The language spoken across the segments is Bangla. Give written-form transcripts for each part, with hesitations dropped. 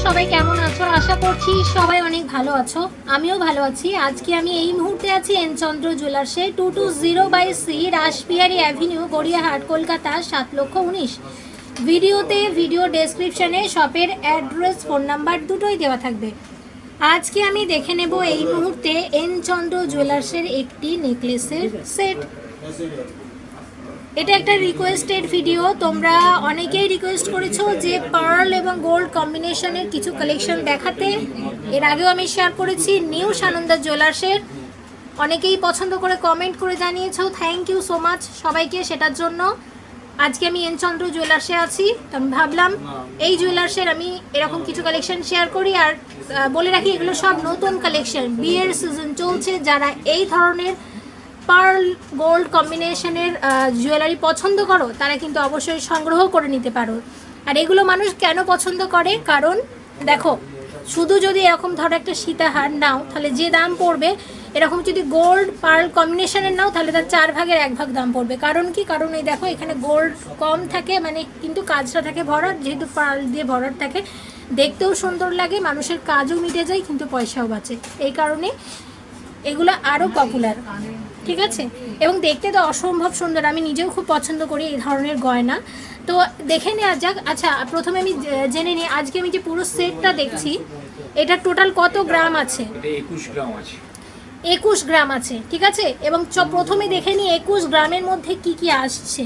সবাই কেমন আছো? আশা করছি সবাই অনেক ভালো আছো, আমিও ভালো আছি। আজকে আমি এই মুহূর্তে আছি N Chandra জুয়েলার্সে, 220/C Rashbehari avenue, Gariahat, Kolkata 7,19,000। Video ডেসক্রিপশনে শপের অ্যাড্রেস, ফোন নাম্বার দুটোই দেওয়া থাকবে। আজকে আমি দেখে নেব এই মুহূর্তে এন চন্দ্র জুয়েলার্সের একটি নেকলেসের সেট। এটা একটা রিকোয়েস্টেড ভিডিও, তোমরা অনেকেই রিকোয়েস্ট করেছো যে পার্ল এবং গোল্ড কম্বিনেশনের কিছু কালেকশন দেখাতে। এর আগেও আমি শেয়ার করেছি নিউ সানন্দা জুয়েলার্সের, অনেকেই পছন্দ করে কমেন্ট করে জানিয়েছো, থ্যাংক ইউ সো মাচ সবাইকে সেটার জন্য। আজকে আমি এন চন্দ্র জুয়েলার্সে আছি, তো আমি ভাবলাম এই জুয়েলার্সের আমি এরকম কিছু কালেকশন শেয়ার করি। আর বলে রাখি, এগুলো সব নতুন কালেকশন, বিয়ের সিজন চলছে। যারা এই ধরনের পার্ল গোল্ড কম্বিনেশনের জুয়েলারি পছন্দ করো তারা কিন্তু অবশ্যই সংগ্রহ করে নিতে পারো। আর এগুলো মানুষ কেন পছন্দ করে, কারণ দেখো, শুধু যদি এরকম ধরো একটা সীতাহার নাও তাহলে যে দাম পড়বে, এরকম যদি গোল্ড পার্ল কম্বিনেশনের নাও তাহলে তার 4 ভাগের 1 ভাগ দাম পড়বে। কারণ কি? কারণ এই দেখো, এখানে গোল্ড কম থাকে, মানে কিন্তু কাজটা থাকে ভরাট, যেহেতু পার্ল দিয়ে ভরাট থাকে, দেখতেও সুন্দর লাগে, মানুষের কাজও মিটে যায়, কিন্তু পয়সাও বাঁচে। এই কারণে এগুলো আরও পপুলার, ঠিক আছে? এবং দেখতে তো অসম্ভব সুন্দর, আমি নিজেও খুব পছন্দ করি এই ধরনের গয়না। তো দেখে নেওয়া যাক। আচ্ছা, প্রথমে আমি জেনে নিই, আজকে আমি যে পুরো সেটটা দেখছি এটা টোটাল কত গ্রাম আছে? 21 গ্রাম আছে। 21 গ্রাম আছে, ঠিক আছে। এবং প্রথমে দেখে নিই 21 গ্রামের মধ্যে কি কি আসছে।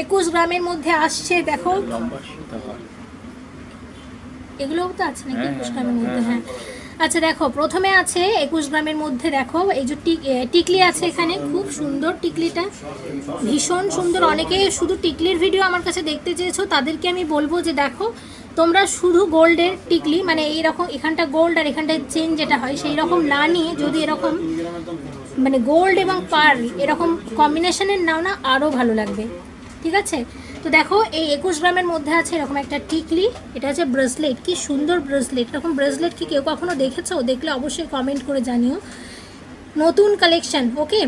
21 গ্রামের মধ্যে আসছে, দেখো এগুলোও তো আছে নাকি 21 গ্রামের মধ্যে? হ্যাঁ, আচ্ছা দেখো, প্রথমে আছে 21 গ্রামের মধ্যে, দেখো এই যে টিকলি আছে এখানে, খুব সুন্দর টিকলিটা, ভীষণ সুন্দর। অনেকে শুধু টিকলির ভিডিও আমার কাছে দেখতে চেয়েছো, তাদেরকে আমি বলবো যে দেখো, তোমরা শুধু গোল্ডের টিকলি, মানে এইরকম এখানটা গোল্ড আর এখানটায় চেন যেটা হয় সেই রকম না নিয়ে, যদি এরকম মানে গোল্ড এবং পার্ল এরকম কম্বিনেশনের নাও না, আরও ভালো লাগবে, ঠিক আছে? তো দেখো, এই 21 গ্রামের মধ্যে আছে এরকম একটা টিকলি, এটা হচ্ছে ব্রেসলেট, কি সুন্দর ব্রেসলেট। এরকম ব্রেসলেট কি কেউ কখনো দেখেছো? দেখলে অবশ্যই কমেন্ট করে জানিও। নতুন কালেকশন, ওকে।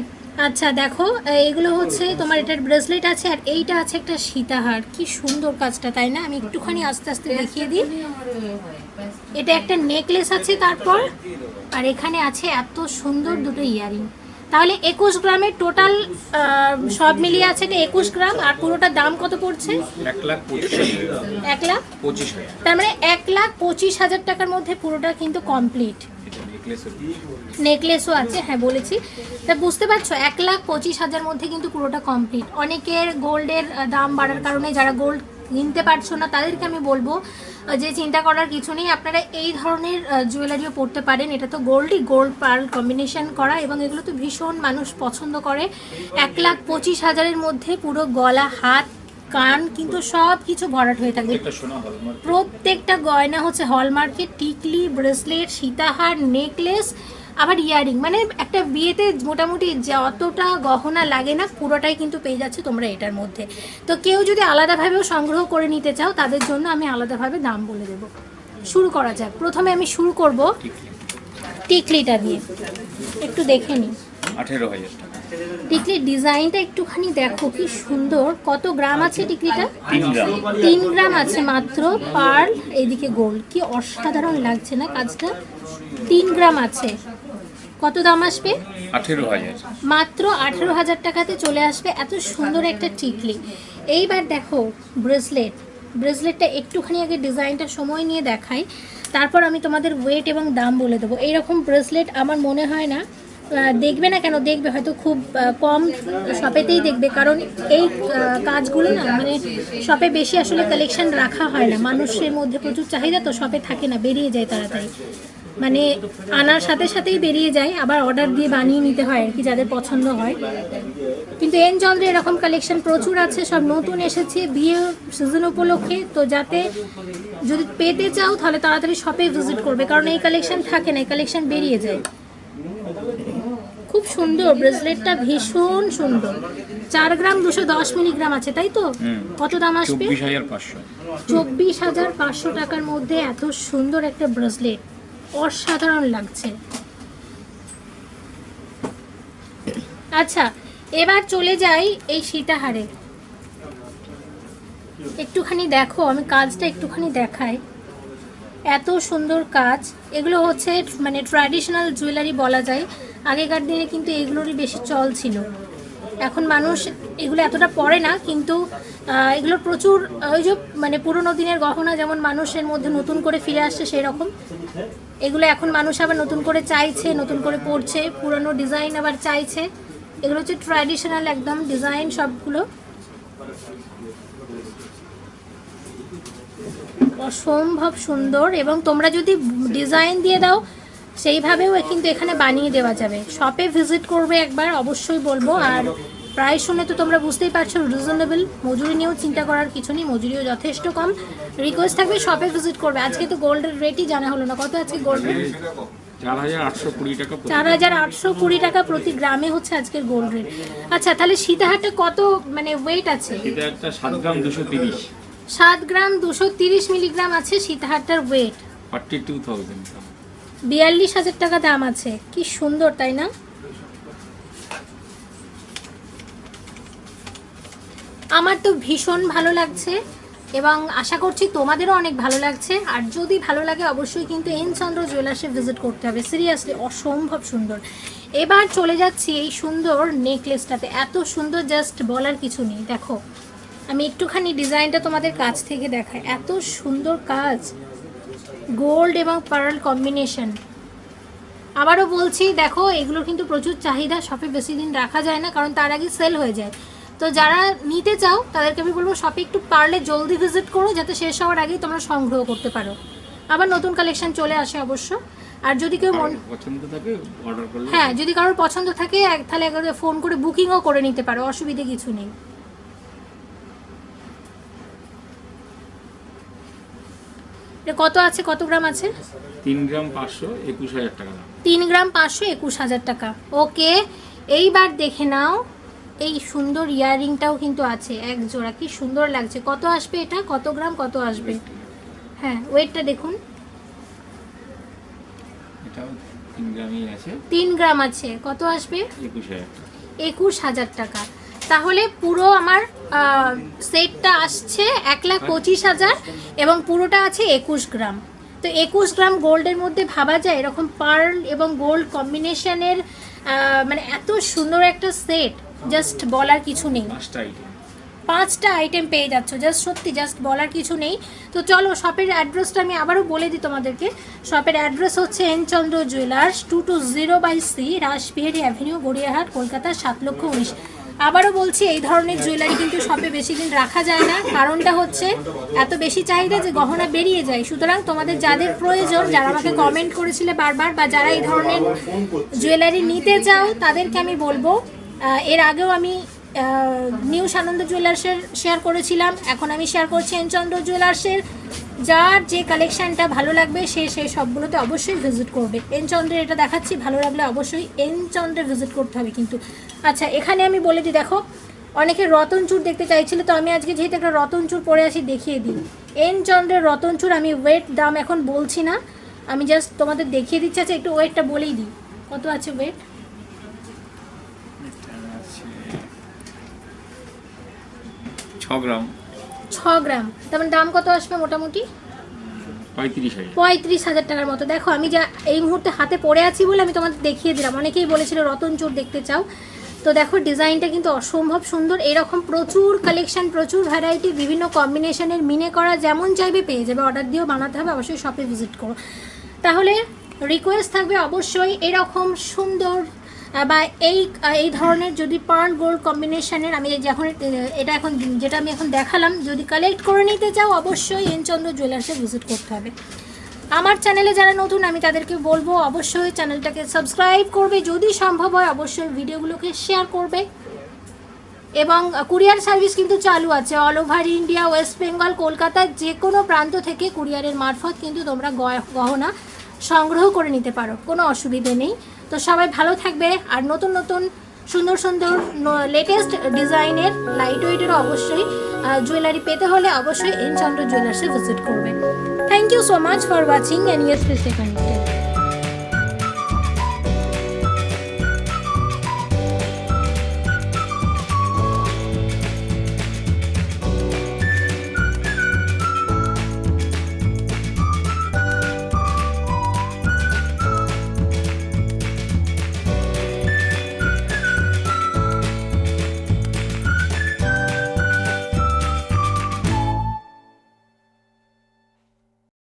আচ্ছা দেখো, এগুলো হচ্ছে তোমার, এটার ব্রেসলেট আছে, আর এইটা আছে একটা সীতাহার। কি সুন্দর কাজটা, তাই না? আমি একটুখানি আস্তে আস্তে দেখিয়ে দিই। এটা একটা নেকলেস আছে, তারপর আর এখানে আছে এত সুন্দর দুটো ইয়ারিং। তাহলে 21 গ্রামের টোটাল সব মিলিয়ে আছে এটা 21 গ্রাম। আর পুরোটার দাম কত পড়ছে? 1,25,000। তার মানে 1,25,000 টাকার মধ্যে পুরোটা কিন্তু কমপ্লিট। নেকলেসও আছে, হ্যাঁ বলেছি। তা বুঝতে পারছো, 1,25,000 মধ্যে কিন্তু পুরোটা কমপ্লিট। অনেকের গোল্ডের দাম বাড়ার কারণে যারা গোল্ড কিনতে পারছো না, তাদেরকে আমি বলবো যে চিন্তা করার কিছু নেই, আপনারা এই ধরনের জুয়েলারিও পরতে পারেন। এটা তো গোল্ডই, গোল্ড পার্ল কম্বিনেশন করা, এবং এগুলো তো ভীষণ মানুষ পছন্দ করে। 1,25,000-এর মধ্যে পুরো গলা, হাত, কান কিন্তু সব কিছু ভরাট হয়ে থাকবে। প্রত্যেকটা গয়না হচ্ছে হলমার্কের, টিকলি, ব্রেসলেট, সীতাহার, নেকলেস, আবার ইয়ারিং, মানে একটা বিয়েতে মোটামুটি যতটা গহনা লাগে না, পুরোটাই কিন্তু পেয়ে যাচ্ছে তোমরা এটার মধ্যে। তো কেউ যদি আলাদাভাবেও সংগ্রহ করে নিতে চাও, তাদের জন্য আমি আলাদাভাবে দাম বলে দেবো। শুরু করা যাক। প্রথমে আমি শুরু করব টিকলিটা দিয়ে, একটু দেখে নিই। 18,000 টাকা। টিকলির ডিজাইনটা একটুখানি দেখো, কি সুন্দর। কত গ্রাম আছে টিকলিটা? 3 গ্রাম আছে মাত্র। পার্ল, এইদিকে গোল্ড, কি অসাধারণ লাগছে না কাজটা? 3 গ্রাম আছে। কত দাম আসবে? 18,000। মাত্র 18,000 টাকাতে চলে আসবে এত সুন্দর একটা টিকলি। এইবার দেখো ব্রেসলেটটা একটুখানি আগে ডিজাইনটা সময় নিয়ে দেখাই, তারপর আমি তোমাদের ওয়েট এবং দাম বলে দেবো। এইরকম ব্রেসলেট আমার মনে হয় না দেখবে না, কেন দেখবে, হয়তো খুব কম শপেতেই দেখবে, কারণ এই কাজগুলো না, মানে শপে বেশি আসলে কালেকশন রাখা হয় না, মানুষের মধ্যে প্রচুর চাহিদা, তো শপে থাকে না, বেরিয়ে যায় তাড়াতাড়ি, মানে আনার সাথে সাথেই বেরিয়ে যায়, আবার অর্ডার দিয়ে বানিয়ে নিতে হয় আর কি, যাদের পছন্দ হয়। কিন্তু এন চন্দ্রে এরকম কালেকশন প্রচুর আছে, সব নতুন এসেছে বিয়ে সিজন উপলক্ষে। তো যাতে যদি পেতে চাও তাহলে তাড়াতাড়ি শপে ভিজিট করবে, কারণ এই কালেকশন থাকে না, এই কালেকশন বেরিয়ে যায়। খুব সুন্দর ব্রেসলেটটা, ভীষণ সুন্দর। 4 গ্রাম 210 মিলিগ্রাম আছে, তাই তো? কত দাম আসবে? 24,500। 24,500 টাকার মধ্যে এত সুন্দর একটা ব্রেসলেট, অসাধারণ লাগছে। আচ্ছা, এবার চলে যাই এই সীতাহারে। একটুখানি দেখো, আমি কাজটা একটুখানি দেখাই। এত সুন্দর কাজ। এগুলো হচ্ছে মানে ট্র্যাডিশনাল জুয়েলারি বলা যায়। আগেকার দিনে কিন্তু এগুলোরই বেশি চল ছিল। এখন মানুষ এগুলো এতটা পরে না, কিন্তু এগুলোর প্রচুর ওই যে মানে পুরোনো দিনের গহনা যেমন মানুষের মধ্যে নতুন করে ফিরে আসছে, সেই রকম এগুলো এখন মানুষ আবার নতুন করে চাইছে, নতুন করে পড়ছে, পুরনো ডিজাইন আবার চাইছে। এগুলো হচ্ছে ট্র্যাডিশনাল একদম ডিজাইন সবগুলো। অসম্ভব সুন্দর, এবং তোমরা যদি ডিজাইন দিয়ে দাও সেইভাবেও কিন্তু এখানে বানিয়ে দেওয়া যাবে। শপে ভিজিট করবে একবার, অবশ্যই বলবো। আর প্রায় শুনে তো তোমরা বুঝতেই পারছো রিজনেবল, মজুরি নিয়েও চিন্তা করার কিছু নেই, মজুরিও যথেষ্ট কম। রিকোয়েস্ট থাকবে শপে ভিজিট করবে। আজকে তো গোল্ডের রেটই জানা হলো না, কত আছে গোল্ড রেট? 4,820 টাকা প্রতি গ্রামে হচ্ছে আজকের গোল্ড রেট। আচ্ছা, তাহলে সীতাহারটা কত মানে ওয়েট আছে? 7 গ্রাম 230। 7 গ্রাম 230 মিলিগ্রাম আছে সীতাহারটার ওয়েট। 42,000 টাকা দাম আছে। কি সুন্দর, তাই না? আমার তো ভীষণ ভালো লাগছে এবং আশা করছি তোমাদেরও অনেক ভালো লাগছে। আর যদি ভালো লাগে অবশ্যই কিন্তু এন চন্দ্র জুয়েলার্সে ভিজিট করতে হবে। সিরিয়াসলি অসম্ভব সুন্দর। এবার চলে যাচ্ছি এই সুন্দর নেকলেসটাতে। এত সুন্দর, জাস্ট বলার কিছু নেই। দেখো, আমি একটুখানি ডিজাইনটা তোমাদের কাছ থেকে দেখাই। এত সুন্দর কাজ, গোল্ড এবং পার্ল কম্বিনেশন। আবারও বলছি, দেখো এগুলো কিন্তু প্রচুর চাহিদা, শপে বেশি দিন রাখা যায় না, কারণ তার আগে সেল হয়ে যায়। তো যারা নিতে চাও তাদেরকে আমি বলবো শপে একটু পারলে জলদি ভিজিট করো, যাতে শেষ হওয়ার আগেই তোমরা সংগ্রহ করতে পারো। আবার নতুন কালেকশন চলে আসে অবশ্য। আর যদি কেউ পছন্দ থাকে অর্ডার করলে, হ্যাঁ, যদি কারোর পছন্দ থাকে তাহলে একবার ফোন করে বুকিংও করে নিতে পারো, অসুবিধে কিছু নেই। কত আছে, কত গ্রাম আছে? 3 গ্রাম 521,000 টাকা দাম। 3 গ্রাম 521,000 টাকা। ওকে, এইবার দেখে নাও এই সুন্দর ইয়াররিংটাও কিন্তু আছে এক জোড়া। কি সুন্দর লাগছে। কত আসবে এটা? কত গ্রাম কত আসবে? হ্যাঁ, ওয়েটটা দেখুন। এটাও 3 গ্রামই আছে। 3 গ্রাম আছে। কত আসবে? 21,000 টাকা। 21,000 টাকা। তাহলে পুরো আমার সেটটা আসছে 1,25,000 এবং পুরোটা আছে 21 গ্রাম। তো 21 গ্রাম গোল্ডের মধ্যে ভাবা যায় এরকম পার্ল এবং গোল্ড কম্বিনেশনের মানে এত সুন্দর একটা সেট, জাস্ট বলার কিছু নেই। 5টা আইটেম পেয়ে যাচ্ছ, জাস্ট সত্যি জাস্ট বলার কিছু নেই। তো চলো শপের অ্যাড্রেসটা আমি আবারও বলে দিই তোমাদেরকে। শপের অ্যাড্রেস হচ্ছে N Chandra jewellers, 220/C Rashbehari avenue, Gariahat, Kolkata 7,19,000। আবারও বলছি, এই ধরনের জুয়েলারি কিন্তু শপে বেশি দিন রাখা যায় না। কারণটা হচ্ছে এত বেশি চাহিদা যে গহনা বেরিয়ে যায়। সুতরাং তোমাদের যাদের প্রয়োজন, যারা আমাকে কমেন্ট করেছিলে বারবার, বা যারা এই ধরনের জুয়েলারি নিতে চাও তাদেরকে আমি বলবো, এর আগেও আমি নিউ সানন্দ জুয়েলার্সের শেয়ার করেছিলাম, এখন আমি শেয়ার করছি এন চন্দ্র জুয়েলার্সের। যার যে কালেকশানটা ভালো লাগবে সে সেই সবগুলোতে অবশ্যই ভিজিট করবে। এন চন্দ্রের এটা দেখাচ্ছি, ভালো লাগলে অবশ্যই এন চন্দ্রে ভিজিট করতে হবে কিন্তু। আচ্ছা, এখানে আমি বলে দিই, দেখো অনেকে রতন চূড় দেখতে চাইছিল, তো আমি আজকে যেহেতু একটা রতন চূড় পরে আসি দেখিয়ে দিই। এন চন্দ্রের রতন চূড়। আমি ওয়েট দাম এখন বলছি না, আমি জাস্ট তোমাদের দেখিয়ে দিচ্ছি। আচ্ছা, একটু ওয়েটটা বলেই দিই, কত আছে ওয়েট? 6 গ্রাম। 6 গ্রাম। তার দাম কত আসবে মোটামুটি? 35,000 টাকার মতো। দেখো আমি যা এই মুহূর্তে হাতে পড়ে আছি বলে আমি তোমাদের দেখিয়ে দিলাম। অনেকেই বলেছিল রতন চূড় দেখতে চাও, তো দেখো ডিজাইনটা কিন্তু অসম্ভব সুন্দর। এরকম প্রচুর কালেকশন, প্রচুর ভ্যারাইটি, বিভিন্ন কম্বিনেশনের মিনে করা, যেমন চাইবে পেয়ে যাবে। অর্ডার দিয়েও বানাতে হবে, অবশ্যই শপে ভিজিট করো। তাহলে রিকোয়েস্ট থাকবে অবশ্যই এরকম সুন্দর বা এই ধরনের যদি পার্ল গোল্ড কম্বিনেশনের, আমি যখন এটা এখন যেটা আমি এখন দেখালাম, যদি কালেক্ট করে নিতে চাও অবশ্যই এন চন্দ্র জুয়েলার্সে ভিজিট করতে হবে। আমার চ্যানেলে যারা নতুন আমি তাদেরকে বলবো অবশ্যই চ্যানেলটাকে সাবস্ক্রাইব করবে, যদি সম্ভব হয় অবশ্যই ভিডিওগুলোকে শেয়ার করবে। এবং কুরিয়ার সার্ভিস কিন্তু চালু আছে all over India, West Bengal, কলকাতার যে কোনো প্রান্ত থেকে কুরিয়ারের মারফত কিন্তু তোমরা গহনা সংগ্রহ করে নিতে পারো, কোনো অসুবিধে নেই। তো সবাই ভালো থাকবে। আর নতুন নতুন সুন্দর সুন্দর লেটেস্ট ডিজাইনের লাইট ওয়েটের অবশ্যই জুয়েলারি পেতে হলে অবশ্যই এন চন্দ্র জুয়েলার্সে ভিজিট করবে। Thank you so much for watching, and yes, please stay connected.